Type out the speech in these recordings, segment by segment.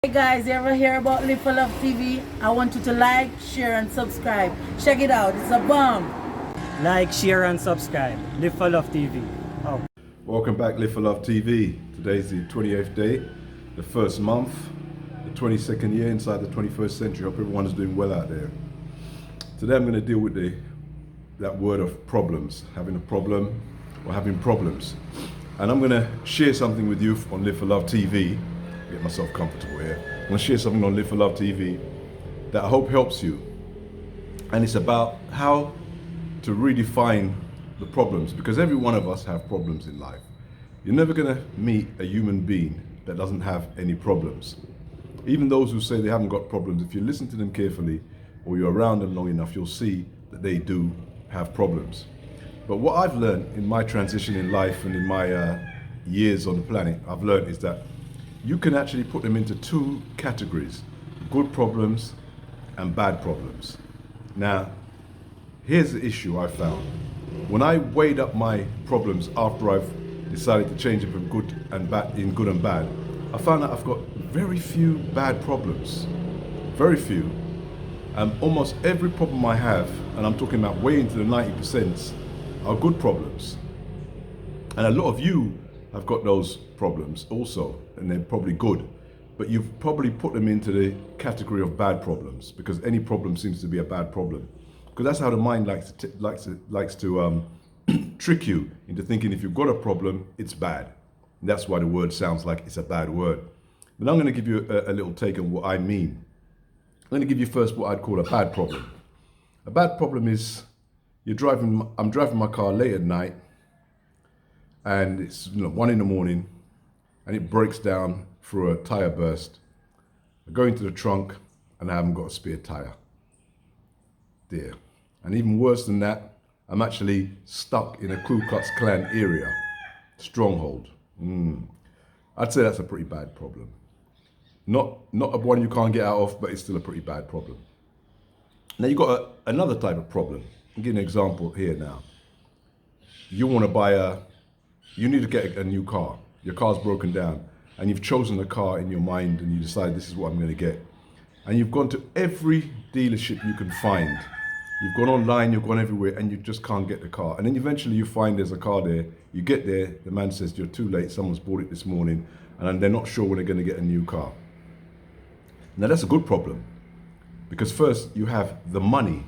Hey guys, you ever hear about Live for Love TV? I want you to like, share, and subscribe. Check it out, it's a bomb. Like, share, and subscribe. Live for Love TV. Oh. Welcome back, Live for Love TV. Today's the 28th day, the first month, the 22nd year inside the 21st century. Hope everyone's doing well out there. Today I'm going to deal with that word of problems, having a problem or having problems. And I'm going to share something with you on Live for Love TV. Get myself comfortable here. I'm going to share something on Live for Love TV that I hope helps you. And it's about how to redefine the problems, because every one of us have problems in life. You're never going to meet a human being that doesn't have any problems. Even those who say they haven't got problems, if you listen to them carefully or you're around them long enough, you'll see that they do have problems. But what I've learned in my transition in life and in my years on the planet, I've learned is that you can actually put them into two categories: good problems and bad problems. Now, here's the issue I found. When I weighed up my problems after I've decided to change it from good and bad, in good and bad, I found that I've got very few bad problems. Very few. Almost every problem I have, and I'm talking about way into the 90%, are good problems. And a lot of you have got those problems also, and they're probably good, but you've probably put them into the category of bad problems, because any problem seems to be a bad problem. Because that's how the mind likes to trick you into thinking if you've got a problem, it's bad. And that's why the word sounds like it's a bad word. But I'm going to give you a little take on what I mean. I'm going to give you first what I'd call a bad problem. A bad problem is I'm driving my car late at night, and it's 1 a.m, and it breaks down through a tire burst. I go into the trunk and I haven't got a spare tire. Dear. And even worse than that, I'm actually stuck in a Ku Klux Klan area, stronghold. I'd say that's a pretty bad problem. Not a one you can't get out of, but it's still a pretty bad problem. Now you've got another type of problem. I'll give you an example here now. You need to get a new car. Your car's broken down, and you've chosen a car in your mind, and you decide this is what I'm going to get. And you've gone to every dealership you can find. You've gone online, you've gone everywhere, and you just can't get the car. And then eventually you find there's a car there. You get there, the man says you're too late, someone's bought it this morning, and they're not sure when they're going to get a new car. Now that's a good problem, because first you have the money.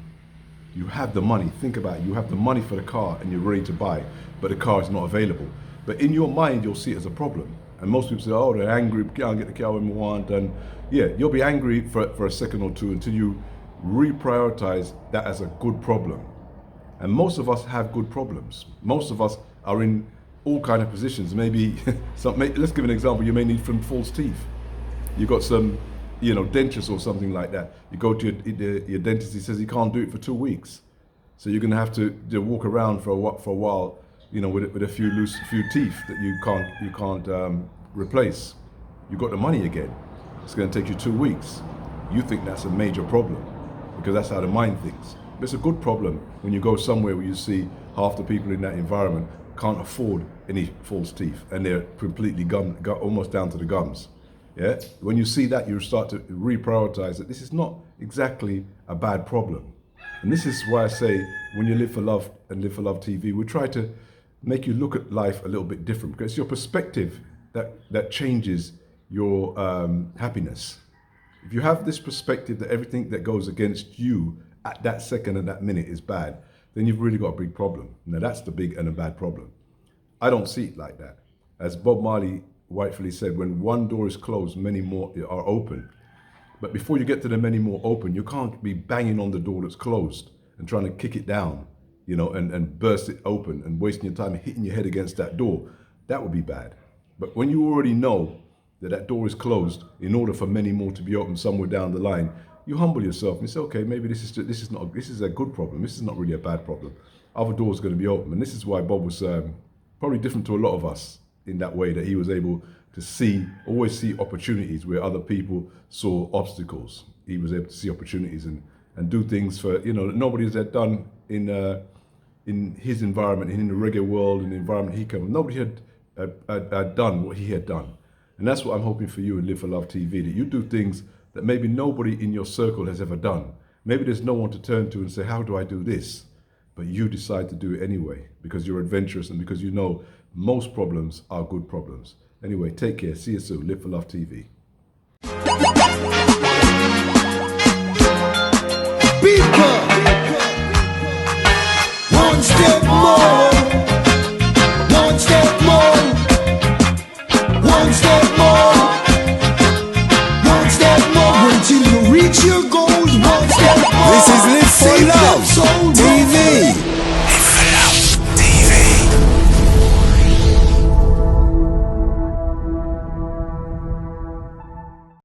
You have the money. Think about it. You have the money for the car and you're ready to buy, but the car is not available. But in your mind, you'll see it as a problem. And most people say, oh, they're angry, can't get the car when we want. And yeah, you'll be angry for a second or two until you reprioritize that as a good problem. And most of us have good problems. Most of us are in all kind of positions. Maybe, let's give an example. You may need some false teeth. You've got some dentures or something like that. You go to your dentist, he says he can't do it for 2 weeks. So you're gonna have to walk around for a while, with a few teeth that you can't replace. You got the money again. It's gonna take you 2 weeks. You think that's a major problem, because that's how the mind thinks. But it's a good problem when you go somewhere where you see half the people in that environment can't afford any false teeth, and they're completely almost down to the gums. Yeah, when you see that, you start to reprioritize that this is not exactly a bad problem. And this is why I say, when you Live for Love and Live for Love TV, we try to make you look at life a little bit different, because it's your perspective that changes your happiness. If you have this perspective that everything that goes against you at that second and that minute is bad, then you've really got a big problem. Now that's the big and a bad problem. I don't see it like that. As Bob Marley rightfully said, when one door is closed, many more are open. But before you get to the many more open, you can't be banging on the door that's closed and trying to kick it down, and burst it open and wasting your time hitting your head against that door. That would be bad. But when you already know that door is closed, in order for many more to be open somewhere down the line, you humble yourself and you say, okay, maybe this is a good problem. This is not really a bad problem. Other doors are going to be open. And this is why Bob was probably different to a lot of us, in that way, that he was able to always see opportunities where other people saw obstacles. He was able to see opportunities and do things that nobody's had done in his environment, in the reggae world, in the environment he came from. Nobody had done what he had done. And that's what I'm hoping for you in Live for Love TV, that you do things that maybe nobody in your circle has ever done. Maybe there's no one to turn to and say, how do I do this? But you decide to do it anyway because you're adventurous and because you know most problems are good problems. Anyway, take care. See you soon. Live for Love TV. One step more.